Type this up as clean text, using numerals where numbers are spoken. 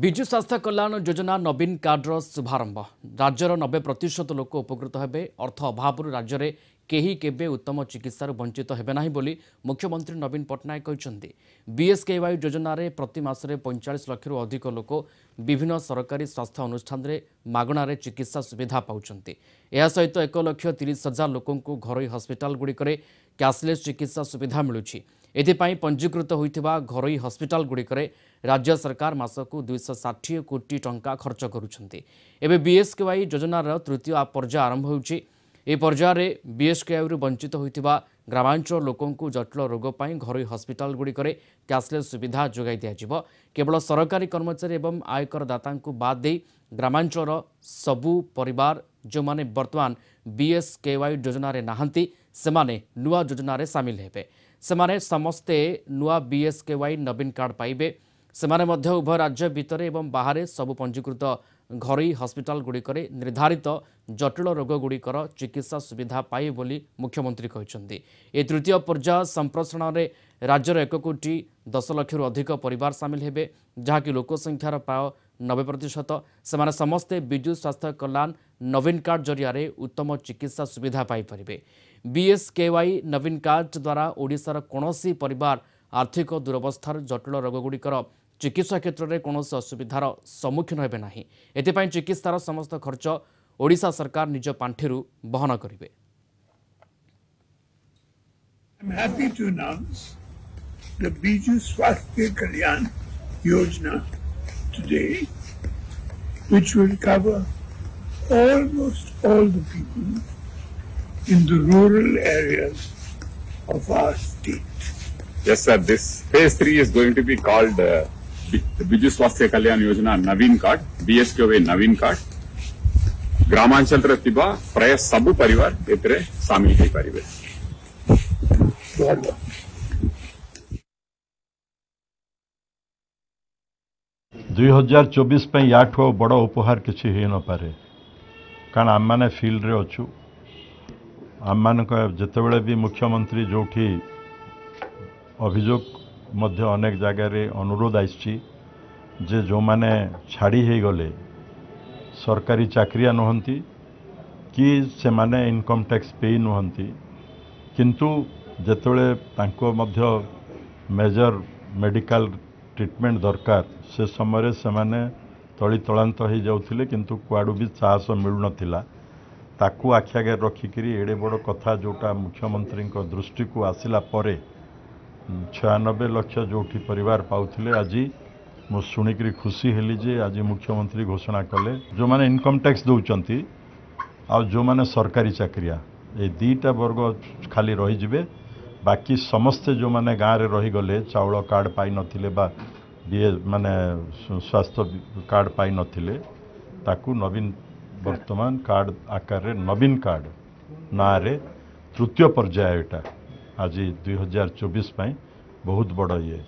विजु स्वास्थ्य कल्याण योजना नवीन कार्डर शुभारंभ राज्यर 90% लोक उपकृत हेबे। अर्थ अभाव राज्य में केही केबे उत्तम चिकित्सार वंचित हेबे नाही बोली मुख्यमंत्री नवीन पट्टनायक कहते। बीएसकेवाई योजना रे प्रति मासरे 45 लाख अधिक लोक विभिन्न सरकारी स्वास्थ्य अनुष्ठान रे मागणारे चिकित्सा सुविधा पाउछन्ते। एहा सहित 1,30,000 लोकंकु घरोई हस्पिटाल गुड़िकरे कैशलेस चिकित्सा सुविधा मिलुछि। एथिपाई पंजीकृत होइथिबा घरोई हस्पिटाल गुड़िकरे राज्य सरकार मासकु 260 कोटी टंका खर्च करुछन्ते। एबे बीएसकेवाई योजनार तृतीय पर्याय आरंभ होउछि। ए पर्यायर बीएसकेवाई वंचित होइथिबा ग्रामांचल लोकंकु जटिल रोग पाई घरोई हस्पिटाल गुड़िकरे कैशलेस सुविधा जोगाई दियाजिबो। केवल सरकारी कर्मचारी एवं आयकर दातांकु बाद दे ग्रामांचल सबु परिवार जो माने वर्तमान बीएसकेवाई योजना रे नाहंती सेमाने नुआ योजना रे शामिल हेबे। सेमाने समस्ते नुआ बीएसकेवाई नवीन कार्ड पाइबे। सेमाने मध्य उभय राज्य भितर एवं बाहर सबु पंजीकृत घरोई हस्पिटाल गुड़िकरे निर्धारित जटिल रोग गुड़िकर चिकित्सा सुविधा पाइबे बोली मुख्यमंत्री कहते। ए तृतीय पर्याय संप्रसारण में राज्यर 1,10,00,000 अधिक परिवार सामिल हेबे, जहाँकि लोक संख्यार प्राय 90%। सेमाने समस्ते विजु स्वास्थ्य कल्याण नवीन कार्ड जरिया उत्तम चिकित्सा सुविधा पाइपर। बीएसकेवाई नवीन कार्ड द्वारा ओडिशार कौनसी परिवार आर्थिक दुरवस्थार जटिल रोगगुड़िकर चिकित्सा क्षेत्र में कौन असुविधार सम्मुखीन हेबे नाही। एथिपाई चिकित्सार समस्त खर्च ओडिशा सरकार निज पांठिरु बहन करिवे। I'm happy to announce the Biju Swasthya Kalyan Yojana today, which will cover almost all the people in the rural areas of our state. Yes, sir. This phase 3 is going to be called the Biju Swasthya Kalyan Yojana Naveen Card, BSKOA Naveen Card. ग्रामांचल रे थिबा प्राय सबु परिवार एतरे शामिल होई परिबे। 2024 पे याठो बड़ उपहार किसी हो न पारे, कारण आम मैंने फील्ड रे अच्छु। आम मान जितेबले भी मुख्यमंत्री जो अभियोग मध्य अनेक जगार अनुरोध आसी जो माने छाड़ी हो गले सरकारी चाकरिया नुहंती कि से माने इनकम टैक्स पे नुहंती, किंतु जेतबले तांको मध्य मेजर मेडिकल ट्रीटमेंट दरकार से समय से माने तली तलांत हो जाउथिले, किंतु कुआडू भी साहस मिलु नथिला। ताकू आखि आगे रखिकरी एडे बड़ कथा जोटा मुख्यमंत्री दृष्टि को आसिला परे 96 लाख जो परिवार पाउथिले आज मु शुणिकी खुशी हेली जे आज मुख्यमंत्री घोषणा कले जो माने इनकम टैक्स दौरान आ जो माने सरकारी चाकरिया ये दीटा वर्ग खाली रही जिवे। बाकी समस्ते जो माने गाँव में रहीगले चाउल कार्ड पाई नथिले बा बीए माने स्वास्थ्य कार्ड पाई नथिले ताकू नवीन वर्तमान कार्ड आकार रे नवीन कार्ड ना रे तृतीय पर्याय एटा आज 2024 बहुत बड़ ये।